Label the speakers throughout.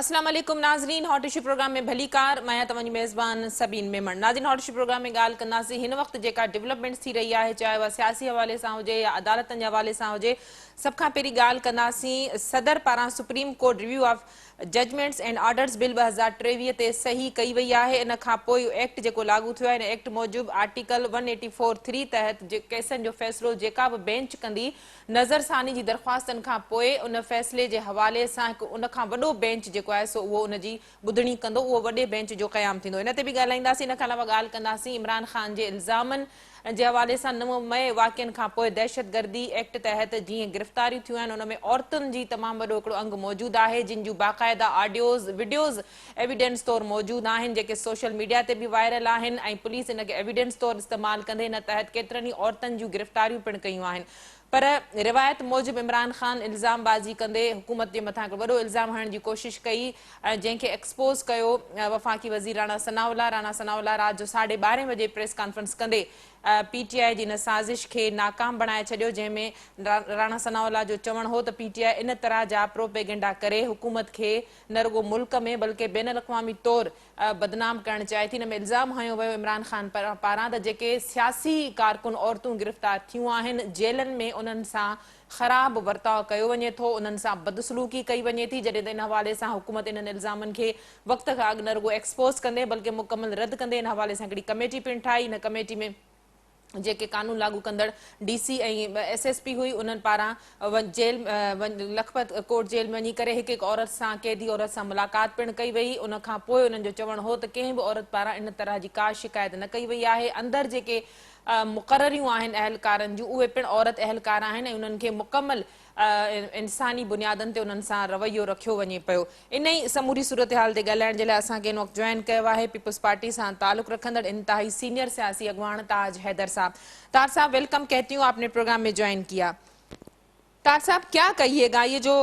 Speaker 1: अस्सलाम वालेकुम नाज़रीन, हॉट इशू प्रोग्राम में भली कार मैं तव्हांजी मेज़बान सबीन मेमण। नाज़रीन, हॉट इशू प्रोग्राम में ॻाल्हि कंदासीं हिन वक़्तु जेका डेवलपमेंट्स थी रही आहे, चाहे वह सियासी हवाले सां हुजे या अदालतनि जे हवाले सां हुजे। सभ खां पहिरीं ॻाल्हि कंदासीं सदर पारां supreme court review of judgments and orders bill 2023 ते सही कई वई आहे। इन खां पोइ एक्ट जेको लागू थियो आहे, इन एक्ट मूजिबि आर्टिकल 184(3) तहत केसनि जो फ़ैसिलो जेका बि बेंच कंदी, नज़रसानी जी दरख़्वास्तनि खां पोइ उन फ़ैसिले जे हवाले सां हिकु उन खां वॾो बेंच जेको आहे सो उहो उन जी ॿुधणी कंदो, उहो वॾे बेंच जो क़याम थींदो। इन ते बि ॻाल्हाईंदासीं। इन खां अलावा ॻाल्हि कंदासीं इमरान ख़ान जे इल्ज़ामनि जे हवाले सां 9 मई वाक़िअनि खां पोइ दहशतगर्दी एक्ट तहत जीअं गिरफ़्तारियूं थियूं आहिनि, उन में औरतुनि जी तमामु वॾो हिकिड़ो अंग मौजूदु आहे, जिन जूं बाक़ाइदा ऑडियोज़ वीडियोज़ एविडेंस तौरु मौजूदु आहिनि, जेके सोशल मीडिया ते बि वायरल आहिनि ऐं पुलिस इन खे एविडेंस तौरु इस्तेमालु कंदे इन तहत केतिरनि ई औरतुनि जूं गिरफ़्तारियूं पिणु कयूं आहिनि। पर रिवायत मूजिबि इमरान ख़ान इल्ज़ामबाज़ी कंदे हुकूमत जे मथां हिकिड़ो वॾो इल्ज़ाम हणण जी कोशिशि कई, जंहिंखे एक्सपोज़ कयो वफ़ाक़ी वज़ीर राणा सनाउल्लाह राति जो 12:30 बजे प्रेस कॉन्फ्रेंस कंदे PTI जी इन साज़िश खे नाकाम बणाए छॾियो, जंहिंमें राणा सनाउल्लाह जो चवणु हो त PTI इन तरह जा प्रोपेगेंडा करे हुकूमत खे न रुगो मुल्क में बल्कि बैन अल-अक़वामी तौरु बदनाम करणु चाहे थी। इन में इल्ज़ाम हयो वियो इमरान ख़ान पारां त जेके सियासी कारकुन औरतूं गिरफ़्तार थियूं आहिनि, जेलनि में उन्हनि सां ख़राब वर्ताव कयो वञे थो, उन्हनि सां बदसलूकी कई वञे थी, जॾहिं त इन हवाले सां हुकूमत इन्हनि इल्ज़ामनि खे वक़्त खां अॻु न रुगो एक्सपोज़ कंदे बल्कि मुकमल रद्द कंदे इन हवाले सां हिकिड़ी कमेटी पिणु ठाही। इन कमेटी में जेके कानून लागू कंदड़ DC ऐं SSP हुई, उन्हनि पारां जेल लखपत कोर्ट जेल में वञी करे हिकु औरत सां कैदी औरत सां मुलाक़ात पिणु कई वई। उन खां पोइ उन्हनि जो चवणु हो त कंहिं बि औरत पारां इन तरह जी का शिकायत न कई वई आहे। अंदरि जेके मुक़ररियूं आहिनि अहलकारनि जूं, उहे पिणु औरत अहलकार आहिनि ऐं उन्हनि खे मुकमल इंसानी बुनियादनि ते उन्हनि सां रवैयो रखियो वञे पियो। इन ई समूरी सूरत हाल ते ॻाल्हाइण जे लाइ असांखे इन वक़्तु जॉइन कयो आहे पीपल्स पार्टी सां ताल्लुक़ रखंदड़ इंतहाई सीनियर सियासी अगवान ताज हैदर साहब। ताज साहब, वेलकम कहती हूँ, आपने प्रोग्राम में ज्वाइन किया। ताज साहब, क्या कहिएगा, ये जो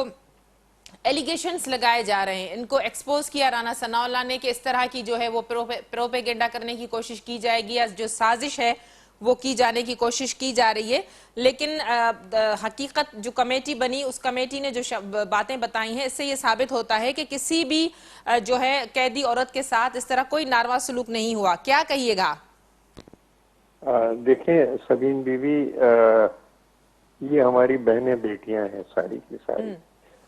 Speaker 1: एलिगेशंस लगाए जा रहे हैं, इनको एक्सपोज किया राणा सनाउल्लाह ने कि इस तरह की जो है वो प्रोपेगेंडा करने की कोशिश की जाएगी या जो साजिश है वो की जाने की कोशिश की जा रही है, लेकिन हकीकत जो कमेटी बनी, उस कमेटी ने जो बातें बताई हैं, इससे ये साबित होता है कि किसी भी जो है कैदी औरत के साथ इस तरह कोई नारवा सलूक नहीं हुआ। क्या कहिएगा?
Speaker 2: देखें सबीन बीवी, ये हमारी बहनें बेटियां हैं सारी की सारी।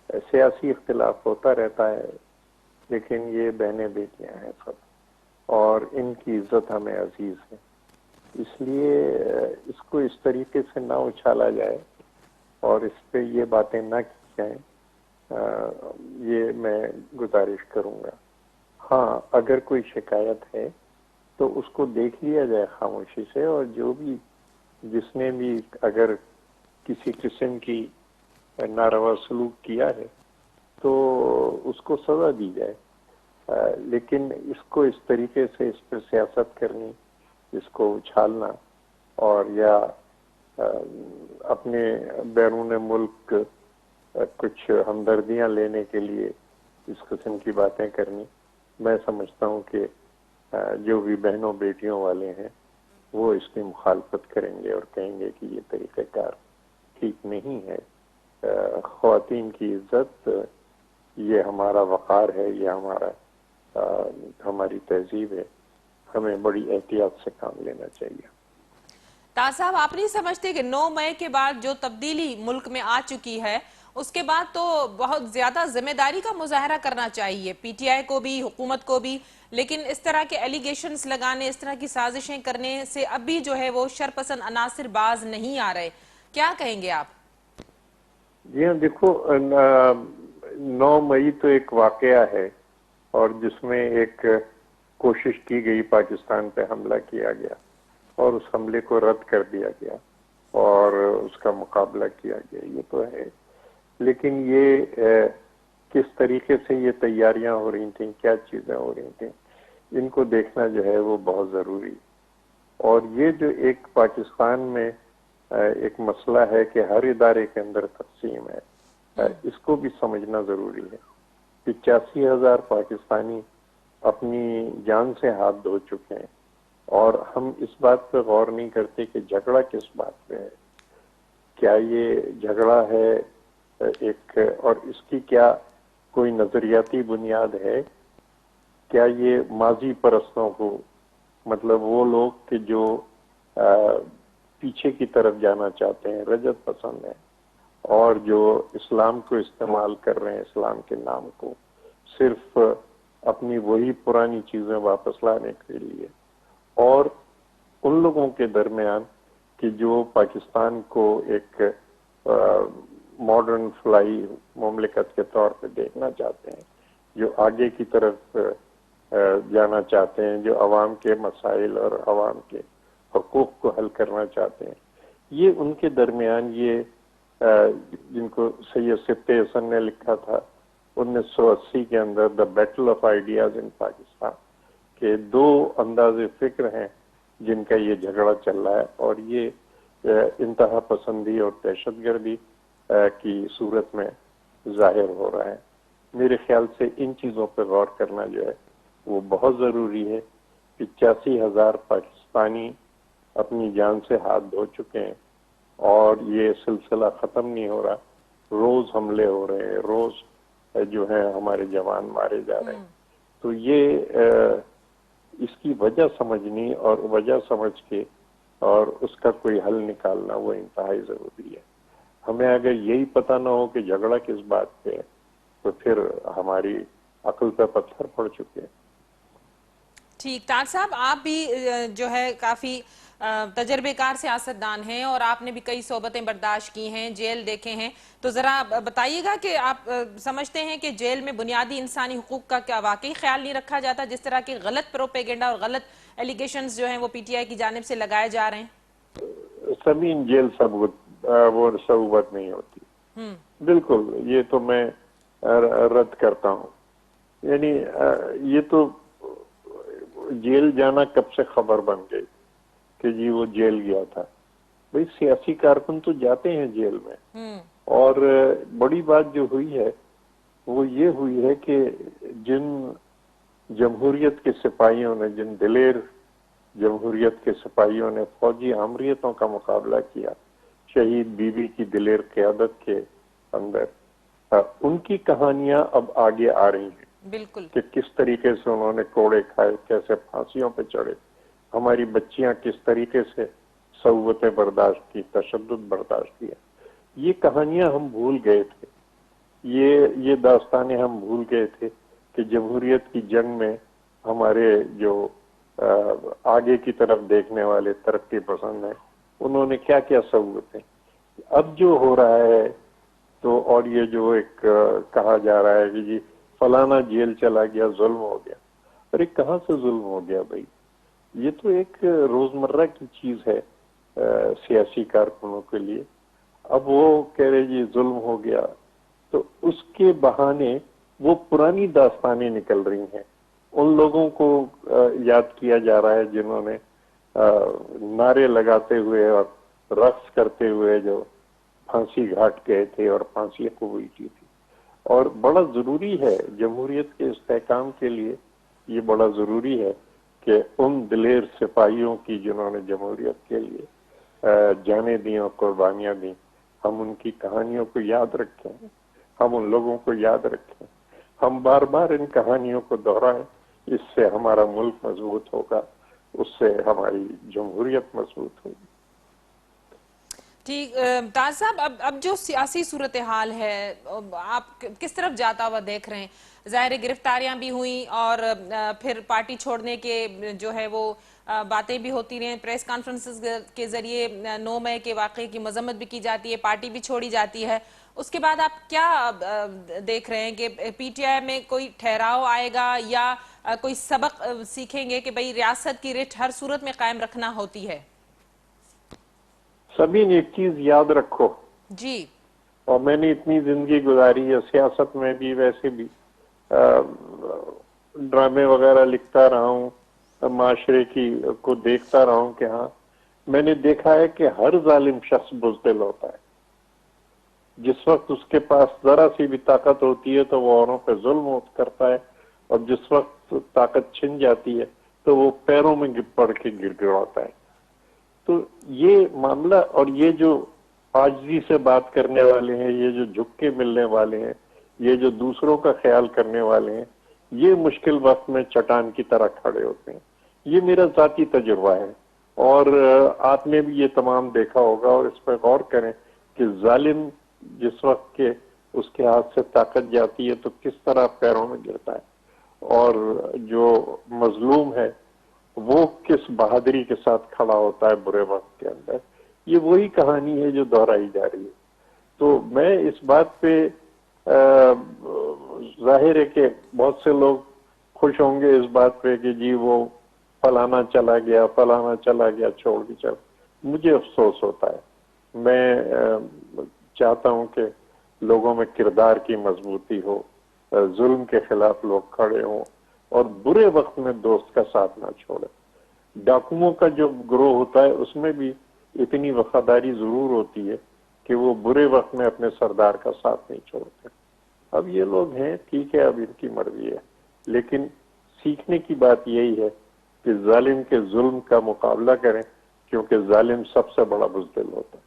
Speaker 2: सियासी इख्तिलाफ होता रहता है, लेकिन ये बहनें बेटियां हैं सब, और इनकी इज्जत हमें अजीज है। इसलिए इसको इस तरीके से ना उछाला जाए और इस पे ये बातें ना की जाएं, ये मैं गुजारिश करूंगा। हाँ, अगर कोई शिकायत है तो उसको देख लिया जाए खामोशी से, और जो भी जिसने भी अगर किसी किस्म की नारवा सलूक किया है तो उसको सजा दी जाए, लेकिन इसको इस तरीके से इस पर सियासत करनी, इसको उछालना और या अपने बैरून मुल्क कुछ हमदर्दियां लेने के लिए इस किस्म की बातें करनी, मैं समझता हूँ कि जो भी बहनों बेटियों वाले हैं वो इसकी मुखालफत करेंगे और कहेंगे कि ये तरीक़ेकार ठीक नहीं है। ख्वातीन की इज्जत, ये हमारा वक़ार है, ये हमारी तहजीब है, हमें बड़ी एहतियात से काम लेना चाहिए।
Speaker 1: ताज साहब, आप नहीं समझते कि 9 मई के बाद जो तब्दीली मुल्क में आ चुकी है, उसके बाद तो बहुत ज्यादा जिम्मेदारी का मुजाहरा करना चाहिए PTI को भी, हुकूमत को भी, लेकिन इस तरह के एलिगेशंस लगाने, इस तरह की साजिशें करने से अब भी जो है वो शरपसंद अनासिर बाज नहीं आ रहे। क्या कहेंगे आप?
Speaker 2: जी हाँ, देखो 9 मई तो एक वाकया है और जिसमें एक कोशिश की गई, पाकिस्तान पे हमला किया गया और उस हमले को रद्द कर दिया गया और उसका मुकाबला किया गया, ये तो है। लेकिन ये किस तरीके से ये तैयारियां हो रही थी, क्या चीजें हो रही थी, इनको देखना जो है वो बहुत जरूरी। और ये जो एक पाकिस्तान में एक मसला है कि हर इदारे के अंदर तकसीम है, इसको भी समझना जरूरी है। 85,000 पाकिस्तानी अपनी जान से हाथ धो चुके हैं और हम इस बात पर गौर नहीं करते कि झगड़ा किस बात पे है। क्या ये झगड़ा है एक, और इसकी क्या کوئی نظریاتی بنیاد ہے؟ کیا یہ ماضی پرستوں کو، مطلب وہ لوگ کہ جو پیچھے کی طرف جانا چاہتے ہیں، رجعت پسند ہیں، اور جو اسلام کو استعمال کر رہے ہیں، اسلام کے نام کو صرف اپنی وہی پرانی چیزیں واپس لانے کے لیے، اور ان لوگوں کے درمیان کہ جو پاکستان کو ایک ماڈرن فلائی مملکت کے طور پہ دیکھنا چاہتے ہیں، جو آگے کی طرف جانا چاہتے ہیں، جو عوام کے مسائل اور عوام کے حقوق کو حل کرنا چاہتے ہیں، یہ ان کے درمیان یہ جن کو سید سبت حسن نے لکھا تھا 1980 کے اندر، دا بیٹل آف آئیڈیاز ان پاکستان، کہ دو انداز فکر ہیں جن کا یہ جھگڑا چل رہا ہے، اور یہ انتہا پسندی اور دہشت گردی کی صورت میں ظاہر ہو رہا ہے۔ میرے خیال سے ان چیزوں پہ غور کرنا جو ہے وہ بہت ضروری ہے۔ 85,000 پاکستانی اپنی جان سے ہاتھ دھو چکے ہیں، اور یہ سلسلہ ختم نہیں ہو رہا، روز حملے ہو رہے ہیں، روز جو ہے ہمارے جوان مارے جا رہے ہیں۔ تو یہ اس کی وجہ سمجھنی اور وجہ سمجھ کے اور اس کا کوئی حل نکالنا وہ انتہائی ضروری ہے۔ ہمیں اگر یہی پتہ نہ ہو کہ جھگڑا کس بات پہ ہے تو پھر ہماری عقل پہ پتھر پڑ چکے ہیں۔
Speaker 1: ٹھیک، طاہر صاحب آپ بھی جو ہے کافی تجربے کار سیاستدان ہیں، اور آپ نے بھی کئی صحبتیں برداشت کی ہیں، جیل دیکھے ہیں، تو ذرا بتائیے گا کہ آپ سمجھتے ہیں کہ جیل میں بنیادی انسانی حقوق کا کیا واقعی خیال نہیں رکھا جاتا، جس طرح کے غلط پروپیگنڈا اور غلط ایلیگیشنز جو ہیں وہ پی ٹی آئی کی جانب سے لگائے جا رہے ہیں؟
Speaker 2: سبین جیل وہ صحبت نہیں ہوتی، بالکل، یہ تو میں رد کرتا ہوں۔ یعنی یہ تو جیل جانا کب سے خبر بن گئی کہ جی وہ جیل گیا تھا۔ بھئی سیاسی کارکن تو جاتے ہیں جیل میں، اور بڑی بات جو ہوئی ہے وہ یہ ہوئی ہے کہ جن جمہوریت کے سپاہیوں نے، جن دلیر جمہوریت کے سپاہیوں نے فوجی آمریتوں کا مقابلہ کیا شہید بی بی کی دلیر قیادت کے اندر، ان کی کہانیاں اب آگے آ رہی ہیں
Speaker 1: بالکل،
Speaker 2: کہ کس طریقے سے انہوں نے کوڑے کھائے، کیسے پھانسیوں پہ چڑھے، ہماری بچیاں کس طریقے سے صعوبتیں برداشت کی، تشدد برداشت کیا۔ یہ کہانیاں ہم بھول گئے تھے، یہ داستانیں ہم بھول گئے تھے کہ جمہوریت کی جنگ میں ہمارے جو آگے کی طرف دیکھنے والے ترقی پسند ہیں، انہوں نے کیا کیا صعوبتیں۔ اب جو ہو رہا ہے تو، اور یہ جو ایک کہا جا رہا ہے کہ جی فلانا جیل چلا گیا، ظلم ہو گیا، ارے کہاں سے ظلم ہو گیا بھائی؟ یہ تو ایک روزمرہ کی چیز ہے سیاسی کارکنوں کے لیے۔ اب وہ کہہ رہے جی ظلم ہو گیا، تو اس کے بہانے وہ پرانی داستانیں نکل رہی ہیں، ان لوگوں کو یاد کیا جا رہا ہے جنہوں نے نعرے لگاتے ہوئے اور رقص کرتے ہوئے جو پھانسی گھاٹ گئے تھے اور پھانسی قبول کی تھی۔ اور بڑا ضروری ہے جمہوریت کے استحکام کے لیے، یہ بڑا ضروری ہے کہ ان دلیر سپاہیوں کی جنہوں نے جمہوریت کے لیے جانیں دیں اور قربانیاں دیں، ہم ان کی کہانیوں کو یاد رکھیں، ہم ان لوگوں کو یاد رکھیں، ہم بار بار ان کہانیوں کو دہرائیں۔ اس سے ہمارا ملک مضبوط ہوگا، اس سے ہماری جمہوریت مضبوط ہوگی۔
Speaker 1: ٹھیک، طاہر صاحب اب جو سیاسی صورتحال ہے آپ کس طرف جاتا ہوا دیکھ رہے ہیں؟ ظاہر گرفتاریاں بھی ہوئیں، اور پھر پارٹی چھوڑنے کے جو ہے وہ باتیں بھی ہوتی رہیں، پریس کانفرنسز کے ذریعے 9 مئی کے واقعے کی مذمت بھی کی جاتی ہے، پارٹی بھی چھوڑی جاتی ہے۔ اس کے بعد آپ کیا دیکھ رہے ہیں کہ پی ٹی آئی میں کوئی ٹھہراؤ آئے گا، یا کوئی سبق سیکھیں گے کہ بھئی ریاست کی رٹ ہر صورت میں قائم رکھنا ہوتی ہے؟
Speaker 2: سبھی ایک چیز یاد رکھو،
Speaker 1: جی،
Speaker 2: اور میں نے اتنی زندگی گزاری ہے سیاست میں بھی، ویسے بھی ڈرامے وغیرہ لکھتا رہا ہوں، معاشرے کو دیکھتا رہا ہوں، کہ ہاں میں نے دیکھا ہے کہ ہر ظالم شخص بزدل ہوتا ہے۔ جس وقت اس کے پاس ذرا سی بھی طاقت ہوتی ہے تو وہ اوروں پہ ظلم کرتا ہے، اور جس وقت طاقت چھن جاتی ہے تو وہ پیروں میں پڑ کے گر گڑاتا ہے۔ تو یہ معاملہ، اور یہ جو عاجزی سے بات کرنے والے ہیں، یہ جو جھک کے ملنے والے ہیں، یہ جو دوسروں کا خیال کرنے والے ہیں یہ مشکل وقت میں چٹان کی طرح کھڑے ہوتے ہیں. یہ میرا ذاتی تجربہ ہے اور آپ نے بھی یہ تمام دیکھا ہوگا. اور اس پر غور کریں کہ ظالم جس وقت کے اس کے ہاتھ سے طاقت جاتی ہے تو کس طرح پیروں میں گرتا ہے, اور جو مظلوم ہے وہ کس بہادری کے ساتھ کھڑا ہوتا ہے برے وقت کے اندر. یہ وہی کہانی ہے جو دہرائی جا رہی ہے. تو میں اس بات پہ ظاہر ہے کہ بہت سے لوگ خوش ہوں گے اس بات پہ کہ جی وہ فلانا چلا گیا چھوڑ کے چل. مجھے افسوس ہوتا ہے. میں چاہتا ہوں کہ لوگوں میں کردار کی مضبوطی ہو, ظلم کے خلاف لوگ کھڑے ہوں اور برے وقت میں دوست کا ساتھ نہ چھوڑے. ڈاکوؤں کا جو گروہ ہوتا ہے اس میں بھی اتنی وفاداری ضرور ہوتی ہے کہ وہ برے وقت میں اپنے سردار کا ساتھ نہیں چھوڑتے. اب یہ لوگ ہیں, ٹھیک ہے, اب ان کی مرضی ہے, لیکن سیکھنے کی بات یہی ہے کہ ظالم کے ظلم کا مقابلہ کریں, کیونکہ ظالم سب سے بڑا بزدل ہوتا ہے.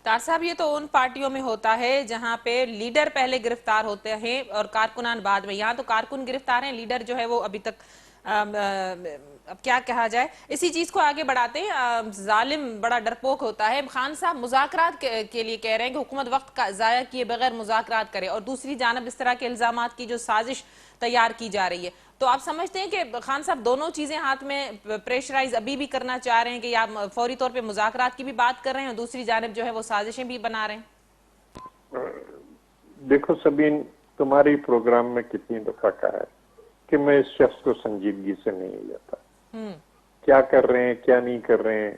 Speaker 1: طاہر صاحب, یہ تو ان پارٹیوں میں ہوتا ہے جہاں پہ لیڈر پہلے گرفتار ہوتے ہیں اور کارکنان بعد میں. یہاں تو کارکن گرفتار ہیں, لیڈر جو ہے وہ ابھی تک اب کیا کہا جائے. اسی چیز کو آگے بڑھاتے ہیں. ظالم بڑا ڈرپوک ہوتا ہے. خان صاحب مذاکرات کے لیے کہہ رہے ہیں کہ حکومت وقت کا ضائع کیے بغیر مذاکرات کرے, اور دوسری جانب اس طرح کے الزامات کی جو سازش تیار کی جا رہی ہے. تو آپ سمجھتے ہیں کہ خان صاحب دونوں چیزیں ہاتھ میں پریشرائز ابھی بھی کرنا چاہ رہے ہیں کہ یا فوری طور پہ مذاکرات کی بھی بات کر رہے ہیں اور دوسری جانب جو ہے وہ سازشیں بھی بنا رہے ہیں؟
Speaker 2: دیکھو سبین, تمہاری پروگرام میں کتنی دفعہ کہا ہے کہ میں اس شخص کو سنجیدگی سے نہیں لیتا. کیا کر رہے ہیں کیا نہیں کر رہے ہیں,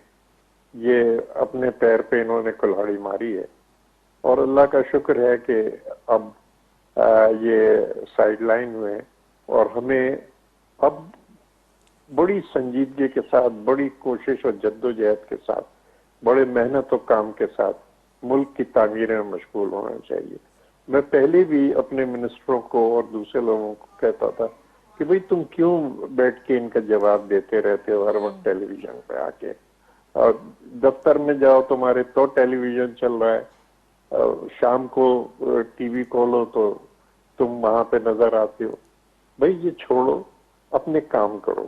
Speaker 2: یہ اپنے پیر پہ انہوں نے کلہاڑی ماری ہے, اور اللہ کا شکر ہے کہ اب یہ سائیڈ لائن ہوئے, اور ہمیں اب بڑی سنجیدگی کے ساتھ, بڑی کوشش اور جد و جہد کے ساتھ, بڑے محنت و کام کے ساتھ ملک کی تعمیر میں مشغول ہونا چاہیے. میں پہلے بھی اپنے منسٹروں کو اور دوسرے لوگوں کو کہتا تھا کہ بھئی تم کیوں بیٹھ کے ان کا جواب دیتے رہتے ہو ہر وقت ٹیلی ویژن پہ آ کے, اور دفتر میں جاؤ تمہارے تو ٹیلی ویژن چل رہا ہے, شام کو ٹی وی کھولو تو تم وہاں پہ نظر آتے ہو. بھئی یہ چھوڑو, اپنے کام کرو.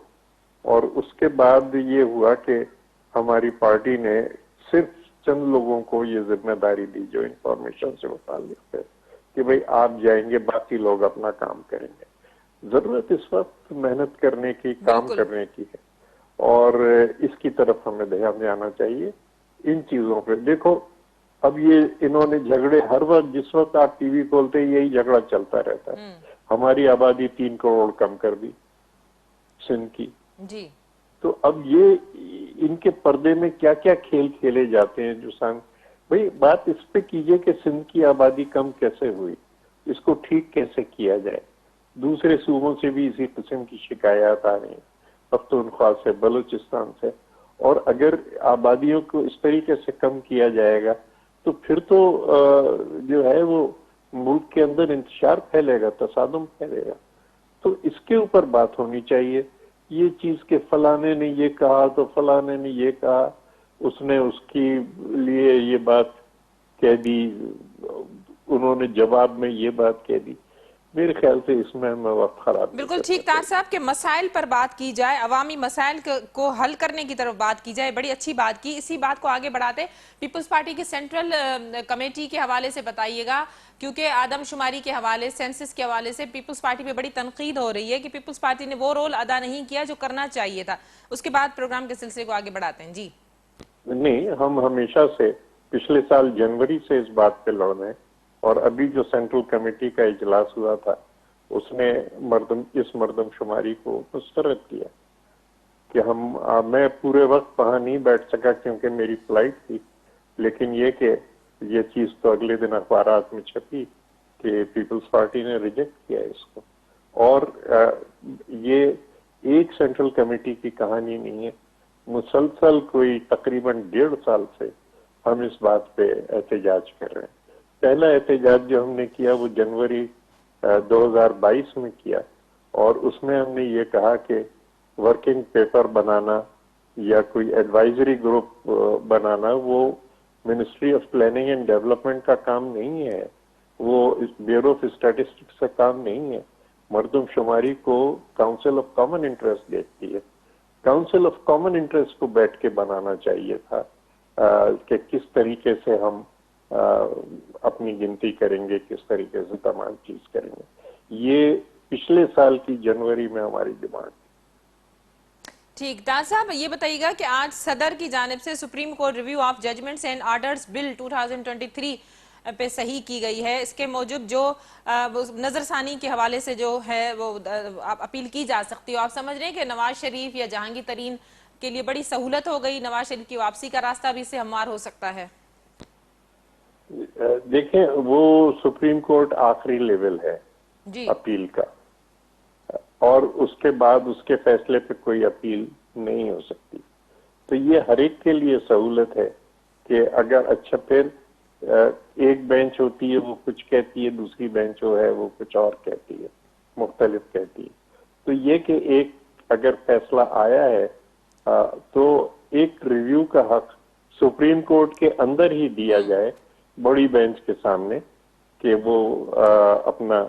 Speaker 2: اور اس کے بعد یہ ہوا کہ ہماری پارٹی نے صرف چند لوگوں کو یہ ذمہ داری دی جو انفارمیشن سے متعلق ہے کہ بھئی آپ جائیں گے, باقی لوگ اپنا کام کریں گے. ضرورت اس وقت محنت کرنے کی, کام کرنے کی ہے, اور اس کی طرف ہمیں دھیان دینا چاہیے. ان چیزوں پہ دیکھو, اب یہ انہوں نے جھگڑے ہر وقت, جس وقت آپ ٹی وی کھولتے یہی جھگڑا چلتا رہتا ہے. ہماری آبادی 3 کروڑ کم کر دی سندھ کی.
Speaker 1: جی,
Speaker 2: تو اب یہ ان کے پردے میں کیا کیا کھیل کھیلے جاتے ہیں جو بھئی بات اس پہ کیجئے کہ سندھ کی آبادی کم کیسے ہوئی, اس کو ٹھیک کیسے کیا جائے. دوسرے صوبوں سے بھی اسی قسم کی شکایات آ رہی ہیں, پختونخوا سے, بلوچستان سے, اور اگر آبادیوں کو اس طریقے سے کم کیا جائے گا تو پھر تو جو ہے وہ ملک کے اندر انتشار پھیلے گا, تصادم پھیلے گا. تو اس کے اوپر بات ہونی چاہیے. یہ چیز کہ فلانے نے یہ کہا تو فلانے نے یہ کہا, اس نے اس کی لیے یہ بات کہہ دی, انہوں نے جواب میں یہ بات کہہ دی. میرے خیال سے اس میں ہمیں وقت خراب.
Speaker 1: بالکل ٹھیک طاہر صاحب, کہ مسائل پر بات کی جائے, عوامی مسائل کو حل کرنے کی طرف بات کی جائے. بڑی اچھی بات کی. اسی بات کو آگے بڑھاتے پیپلز پارٹی کی سینٹرل کمیٹی کے حوالے سے بتائیے گا, کیونکہ آدم شماری کے حوالے, سینسس کے حوالے سے پیپلز پارٹی پہ بڑی تنقید ہو رہی ہے کہ پیپلز پارٹی نے وہ رول ادا نہیں کیا جو کرنا چاہیے تھا. اس کے بعد پروگرام کے سلسلے کو آگے بڑھاتے ہیں. جی
Speaker 2: نہیں, ہم ہمیشہ سے پچھلے سال جنوری سے اس بات پہ لڑ رہے ہیں, اور ابھی جو سینٹرل کمیٹی کا اجلاس ہوا تھا اس نے اس مردم شماری کو مسترد کیا کہ میں پورے وقت وہاں نہیں بیٹھ سکا کیونکہ میری فلائٹ تھی, لیکن یہ کہ یہ چیز تو اگلے دن اخبارات میں چھپی کہ پیپلز پارٹی نے ریجیکٹ کیا اس کو. اور یہ ایک سینٹرل کمیٹی کی کہانی نہیں ہے, مسلسل کوئی تقریباً 1.5 سال سے ہم اس بات پہ احتجاج کر رہے ہیں. پہلا احتجاج جو ہم نے کیا وہ جنوری 2022 میں کیا, اور اس میں ہم نے یہ کہا کہ ورکنگ پیپر بنانا یا کوئی ایڈوائزری گروپ بنانا وہ ministry of planning and development کا کام نہیں ہے. वो ब्यूरो ऑफ स्टैटिस्टिक्स का काम नहीं है। मर्दमशुमारी को काउंसिल ऑफ कॉमन इंटरेस्ट देखती है। काउंसिल ऑफ कॉमन इंटरेस्ट को बैठ के बनाना चाहिए था कि किस तरीके से हम अपनी गिनती करेंगे, किस तरीके से तमाम चीज करेंगे। ये पिछले साल की जनवरी में हमारी डिमांड।
Speaker 1: ठीक, ताज साहब ये बताइएगा कि आज सदर की जानिब से supreme court review of judgments and orders bill 2023 पे सही की गई है। इसके मूजब जो नजरसानी के हवाले से जो है वो अपील की जा सकती है। आप समझ रहे हैं कि नवाज शरीफ या जहांगीर तरीन के लिए बड़ी सहूलत हो गई, नवाज शरीफ की वापसी का रास्ता भी इससे हमवार हो सकता है?
Speaker 2: देखें, वो सुप्रीम कोर्ट आखिरी लेवल है
Speaker 1: जी।
Speaker 2: अपील का, और उसके बाद उसके फैसले पे कोई अपील नहीं हो सकती। तो ये हर एक के लिए सहूलत है कि अगर अच्छा फिर एक बेंच होती है वो कुछ कहती है, दूसरी बेंच जो है वो कुछ और कहती है, मुख्तलिफ कहती है। तो ये कि एक अगर फैसला आया है तो एक रिव्यू का हक सुप्रीम कोर्ट के अंदर ही दिया जाए बड़ी बेंच के सामने कि वो अपना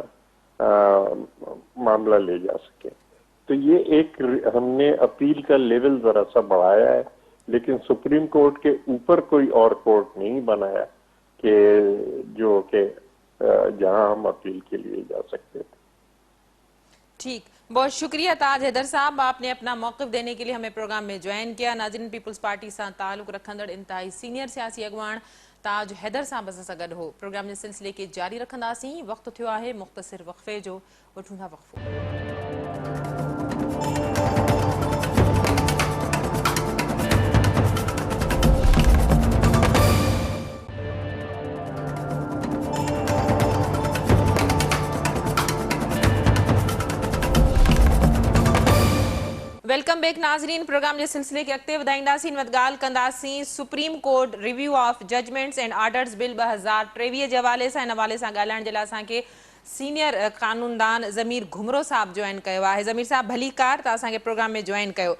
Speaker 2: मामला ले जा सके। तो ये एक हमने अपील का लेवल जरा सा बढ़ाया है, लेकिन सुप्रीम कोर्ट के ऊपर कोई और कोर्ट नहीं बनाया कि जो कि जहां हम अपील के लिए जा सकते थे।
Speaker 1: ठीक, बहुत शुक्रिया ताज हैदर साहब, आपने अपना मौक़िफ़ देने के लिए हमें प्रोग्राम में ज्वाइन किया। नाज़रीन, पीपल्स पार्टी से ताल्लुक़ रखंदड़ इंतहाई सीनियर सियासी अगवान ताज हैदर साहब सां गॾु हो। प्रोग्राम जे सिलसिले खे जारी रखंदासीं। वक़्तु थियो आहे मुख़्तसिर वक़फ़े जो, वठूं था वक़फ़ो। वेलकम बैक नाज़रीन, प्रोग्राम के सिलसिले के अॻिते वधाईंदासीं। ॻाल्हि कंदासीं supreme court review of judgments and orders bill 2023 जे हवाले सां। इन हवाले सां ॻाल्हाइण जे लाइ असांखे सीनियर कानूनदान ज़मीर घुमरो साहब ज्वाइन कयो आहे। ज़मीर साहब भलीकार, तव्हां असांखे प्रोग्राम में ज्वाइन कयो।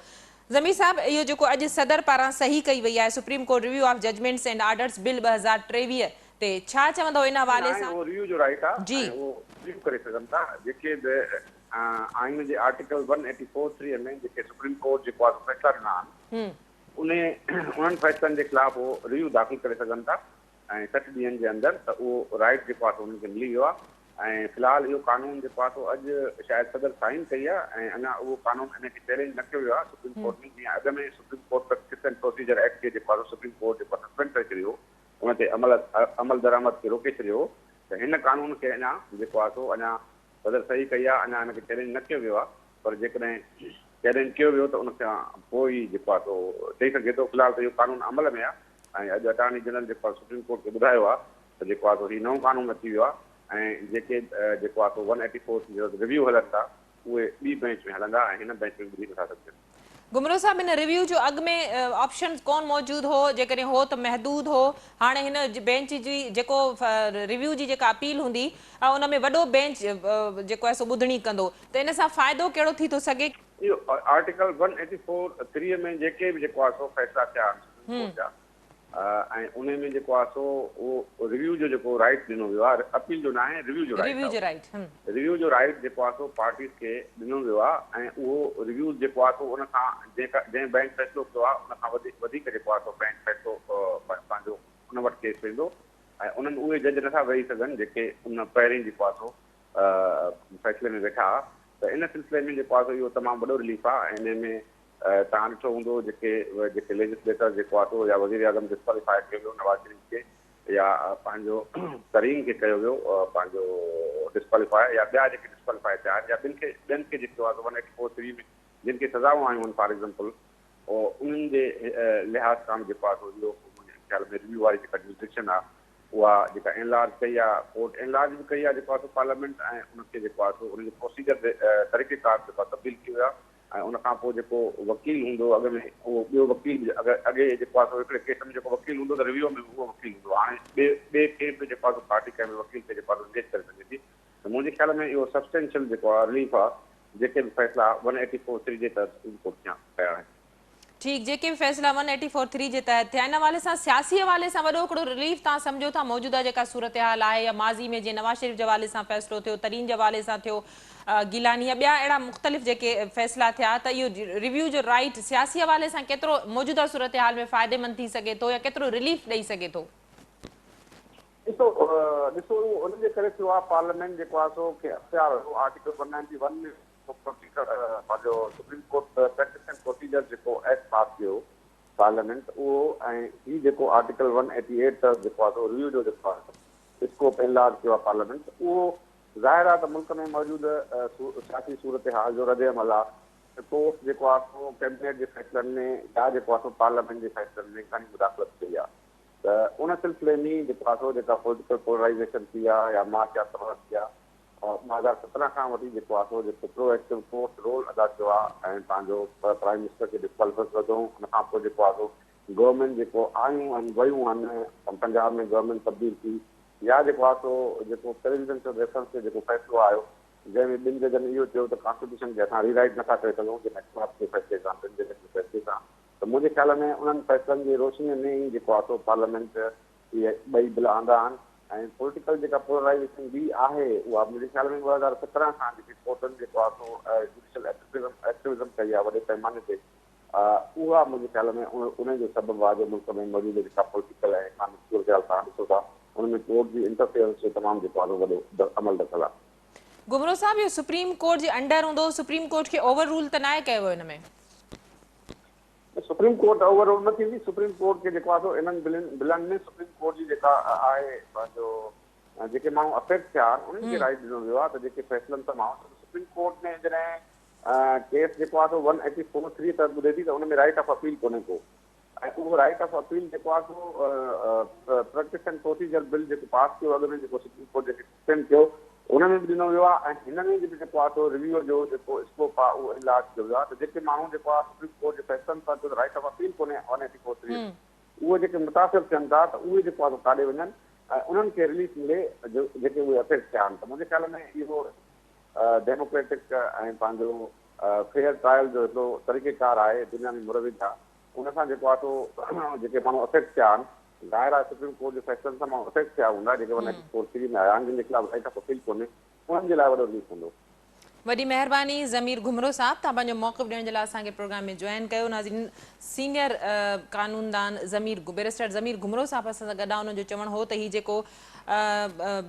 Speaker 1: ज़मीर साहब, इहो जेको अॼु सदर पारां सही कई वई आहे supreme court review of judgments and orders bill 2023 ते, छा चवंदो इन हवाले सां?
Speaker 3: रिव्यू जो राइट आहे
Speaker 1: जी,
Speaker 3: वो रिव्यू करे सघनि था जेके आइन जे आर्टिकल 184(3) में जेके सुप्रीम कोर्ट जेको आहे फैसला ॾिना आहिनि उन्हनि फैसलनि जे ख़िलाफ़ वो रिव्यू दाख़िल करे सघनि था ऐं 60 ॾींहंनि जे अंदरि। त उहो राइट जेको आहे उन्हनि खे मिली वियो आहे। ऐं फ़िलहाल इहो कानून जेको आहे अॼु शायदि सदर साइन कई आहे ऐं अञा उहो कानून इनखे चैलेंज न कयो वियो आहे सुप्रीम कोर्ट में। जीअं अॻ में supreme court practice and procedure act खे जेको आहे सुप्रीम कोर्ट जेको आहे सस्पेंड करे छॾियो, उन ते अमल दरामद खे रोके छॾियो। त हिन कानून खे अञा जेको आहे अञा सदर सही कई आहे, अञा हिनखे चैलेंज न कयो वियो आहे। पर जेकॾहिं चैलेंज कयो वियो त उन खां पोइ ई जेको आहे चई सघे थो। फ़िलहाल त इहो कानून अमल में आहे ऐं अॼु अटॉर्नी जनरल जेको आहे सुप्रीम कोर्ट खे ॿुधायो आहे त जेको आहे हीउ नओं कानून अची वियो आहे ऐं जेके जेको आहे 184 जो रिव्यू हलनि था उहे ॿी बेंच में हलंदा ऐं हिन बेंच में ॿुधी नथा सघजनि।
Speaker 1: घुमरो साहब, इन रिव्यू जो अॻ में ऑप्शन कोन मौजूद हो, जेकॾहिं हो त महदूद हो। हाणे हिन बेंच जी जेको रिव्यू जी जेका अपील हूंदी उन में वॾो बेंच जेको आहे सो ॿुधणी कंदो, त इन सां फ़ाइदो कहिड़ो थी थो सघे?
Speaker 3: इहो आर्टिकल 184(3) में जेके बि जेको आहे सो फैसला थिया सुप्रीम कोर्ट जा ऐं उन में जेको आहे सो उहो रिव्यू जो जेको राइट ॾिनो वियो आहे, अपील जो न आहे, रिव्यू जो राइट रिव्यू जो राइट जेको आहे सो पार्टीज़ खे ॾिनो वियो आहे। ऐं उहो रिव्यू जेको आहे सो उन खां जंहिं बैंक फ़ैसिलो कयो आहे उन खां वधीक जेको आहे सो बैंक फ़ैसिलो पंहिंजो उन वटि केस वेंदो ऐं उन्हनि उहे जज नथा वेही सघनि जेके उन पहिरीं जेको आहे सो फ़ैसिले में वेठा। त इन सिलसिले में जेको आहे सो इहो तमामु वॾो रिलीफ आहे। हिन में तव्हां ॾिठो हूंदो जेके लेजिस्लेटर जेको आहे सो या वज़ीर आज़म डिस्क्वालीफाई कयो वियो नवाज़ शरीफ खे या पंहिंजो तरीन खे कयो वियो पंहिंजो डिस्क्वालीफाई, या ॿिया जेके डिस्क्वालीफाई थिया या ॿियनि खे जेको आहे 184(3) में जिन खे सज़ाऊं आयूं आहिनि फॉर एग्ज़ाम्पल, उन्हनि जे लिहाज़ सां जेको आहे सो इहो मुंहिंजे ख़्याल में रिव्यू वारी जेका जुरिडिक्शन आहे उहा जेका एनलार्ज कई आहे, कोर्ट एनलार्ज बि कई आहे जेको आहे सो पार्लियामेंट ऐं उनखे जेको आहे सो उनजो प्रोसीजर तरीक़ेकार जेको आहे तब्दील कयो वियो आहे। ऐं उनखां पोइ जेको वकील हूंदो अॻ में उहो ॿियो वकील अॻे जेको आहे सो हिकिड़े केस में जेको वकील हूंदो त रिव्यू में उहो वकील हूंदो। हाणे ॿिए केस में जेको आहे सो पार्टी कंहिं वकील खे जेको आहे इंगेज करे सघे थी। त मुंहिंजे ख़्याल में इहो सब्सटेंशियल जेको आहे रिलीफ आहे जेके बि फ़ैसिला 184(3) जे तहत सुप्रीम कोर्ट जा कया आहिनि।
Speaker 1: ठीक, जेके भी फैसला 184(3 जे तहत थिया इन हवाले सां सियासी हवाले सां वॾो हिकिड़ो रिलीफ तव्हां सम्झो था मौजूदा जेका सूरत हाल आहे या माज़ी में जीअं नवाज़ शरीफ़ जे हवाले सां फ़ैसिलो थियो, तरीन जे हवाले सां थियो, गिलानी या ॿिया अहिड़ा मुख़्तलिफ़ जेके फ़ैसिला थिया त इहो रिव्यू जो राइट सियासी हवाले सां केतिरो मौजूदा सूरत हाल में फ़ाइदेमंद थी सघे थो या केतिरो रिलीफ ॾेई सघे थो?
Speaker 3: ॾिसो उनजे करे थियो आहे पार्लियामेंट जेको आहे सो खे अख़्तियार हुयो आर्टिकल 191 में पंहिंजो supreme court practice and procedure जेको एक्ट पास कयो पार्लियामेंट उहो ऐं हीउ जेको आर्टिकल 188 जेको आहे सो रिव्यू जो जेको आहे स्कोप इनलार्ज कयो आहे पार्लियामेंट उहो ज़ाहिर आहे त मुल्क में मौजूद सियासी सूरत हाल जो रद अमल आहे कोर्ट जेको आहे सो कैबिनेट जे फ़ैसिलनि में या जेको आहे सो पार्लियामेंट जे फ़ैसिलनि में घणी मुदाख़लत कई आहे त उन सिलसिले में जेको आहे सो जेका पॉलिटिकल पोलराइज़ेशन थी आहे या मार्च या तबाह थी आहे और 2017 खां वठी जेको आहे सो जेको प्रोएक्टिव कोर्ट रोल अदा कयो आहे ऐं पंहिंजो प्राइम मिनिस्टर खे डिस्क्वालीफाई वधो उन खां पोइ जेको आहे सो गवर्नमेंट जेको आयूं आहिनि वयूं आहिनि पंजाब में गवर्नमेंट तब्दील थी या जेको आहे सो जेको प्रेसिडेंशियल रेफरेंस ते जेको फ़ैसिलो आयो जंहिंमें ॿिनि जजनि इहो चयो त कॉन्स्टिट्यूशन खे असां रीराइट नथा करे सघूं जे इख़्तिलाफ़ जे फ़ैसिले सां ॿिनि जजनि जे फ़ैसिले सां त मुंहिंजे ख़्याल में उन्हनि फ़ैसिलनि जी रोशनीअ में ई जेको आहे सो पार्लियामेंट इहे ॿई बिल आंदा आहिनि ऐं पॉलिटिकल जेका पोलराइज़ेशन बि आहे उहा मुंहिंजे ख़्याल में 2017 खां जेकी कोर्टनि जेको आहे सो जुडिशल एक्टिविज़म कई आहे वॾे पैमाने ते उहा मुंहिंजे ख़्याल में उन जो सबबु आहे जो मुल्क में मौजूद जेका पॉलिटिकल ऐं इकनॉमिक सूरत हाल तव्हां ॾिसो था उन में कोर्ट जी इंटरफेरेंस जो तमामु जेको आहे वॾो अमल दख़ल आहे।
Speaker 1: गुमरो साहब, इहो सुप्रीम कोर्ट जे अंडर हूंदो, सुप्रीम कोर्ट खे ओवर रूल त न कयो हिन में?
Speaker 3: सुप्रीम कोर्ट ओवरऑल न थींदी। सुप्रीम कोर्ट खे जेको आहे सो इन्हनि बिलनि में सुप्रीम कोर्ट जी जेका आहे पंहिंजो जेके माण्हू अफेक्ट थिया उन्हनि खे राइट ॾिनो वियो आहे त जेके फ़ैसिलनि सां माण्हू सुप्रीम कोर्ट में जॾहिं केस जेको आहे सो 184(3 तहत ॿुधे थी त उन में राइट ऑफ अपील कोन्हे को ऐं उहो राइट ऑफ अपील जेको आहे so practice and procedure bill जेको पास कयो अॻु में जेको सुप्रीम कोर्ट जेके सस्पेंड कयो उन में बि ॾिनो वियो आहे ऐं हिन में बि जेको आहे सो रिव्यू जो जेको स्कोप आहे उहो इलाज कयो वियो आहे त जेके माण्हू जेको आहे सुप्रीम कोर्ट जे फ़ैसिलनि सां जो राइट ऑफ अपील कोन्हे 184(3 उहे जेके मुतासिर थियनि था त उहे जेको आहे सो काॾे वञनि ऐं उन्हनि खे रिलीफ मिले जेके उहे अफेक्ट थिया आहिनि त मुंहिंजे ख़्याल में इहो डेमोक्रेटिक ऐं पंहिंजो फेयर ट्रायल जो हिकिड़ो तरीक़ेकार आहे दुनिया में मुरविज आहे उन सां जेको आहे सो जेके माण्हू अफेक्ट थिया आहिनि ज़ाहिर आहे सुप्रीम कोर्ट जे फ़ैसिलनि सां माण्हू अफेक्ट थिया हूंदा जेके 184(3 में आया आहिनि जिन जे ख़िलाफ़ राइट ऑफ अपील कोन्हे उन्हनि जे लाइ वॾो रिलीफ हूंदो।
Speaker 1: वॾी महिरबानी ज़मीर घुमरो साहब, तव्हां पंहिंजो मौक़िफ़ ॾियण जे लाइ असांखे प्रोग्राम में जॉइन कयो। नाज़रीन, सीनियर कानूनदान बैरिस्टर ज़मीर घुमरो साहब असां सां गॾु उन्हनि जो चवणु हो त हीउ जेको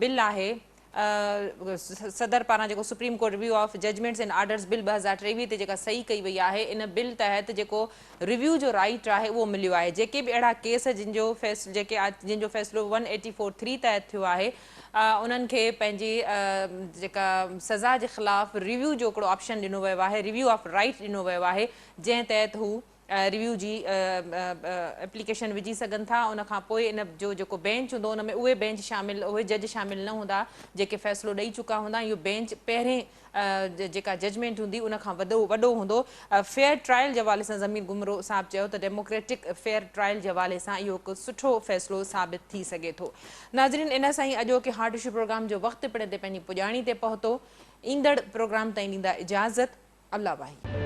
Speaker 1: बिल आहे सदर पारां जेको supreme court review of judgments and orders bill 2023 ते जेका सही कई वई आहे इन बिल तहत जेको रिव्यू जो राइट आहे उहो मिलियो आहे। जेके बि अहिड़ा केस जिन जो फ़ैसिलो 184(3 तहत थियो आहे उन्हनि खे पंहिंजी जेका सज़ा जे ख़िलाफ़ रिव्यू जो हिकिड़ो ऑप्शन ॾिनो वियो आहे, रिव्यू ऑफ राइट ॾिनो वियो आहे जंहिं तहत हू रिव्यू जी एप्लीकेशन विझी सघनि था। उन खां पोइ इन जो जेको बेंच हूंदो उन में उहे जज शामिल न हूंदा जेके फ़ैसिलो ॾेई चुका हूंदा। इहो बेंच पहिरें जेका जजमेंट हूंदी उन खां वॾो हूंदो। फेयर ट्रायल जे हवाले सां ज़मीर घुमरो साहब चयो त डेमोक्रेटिक फेयर ट्रायल जे हवाले सां इहो हिकु सुठो फ़ैसिलो साबित थी सघे थो। नाज़रीन, इन सां ई अॼोके हार्ट इशू प्रोग्राम जो वक़्तु पिण ते पंहिंजी पुॼाणी ते पहुतो। ईंदड़ प्रोग्राम ताईं ॾींदा इजाज़त। अल्लाह भाई।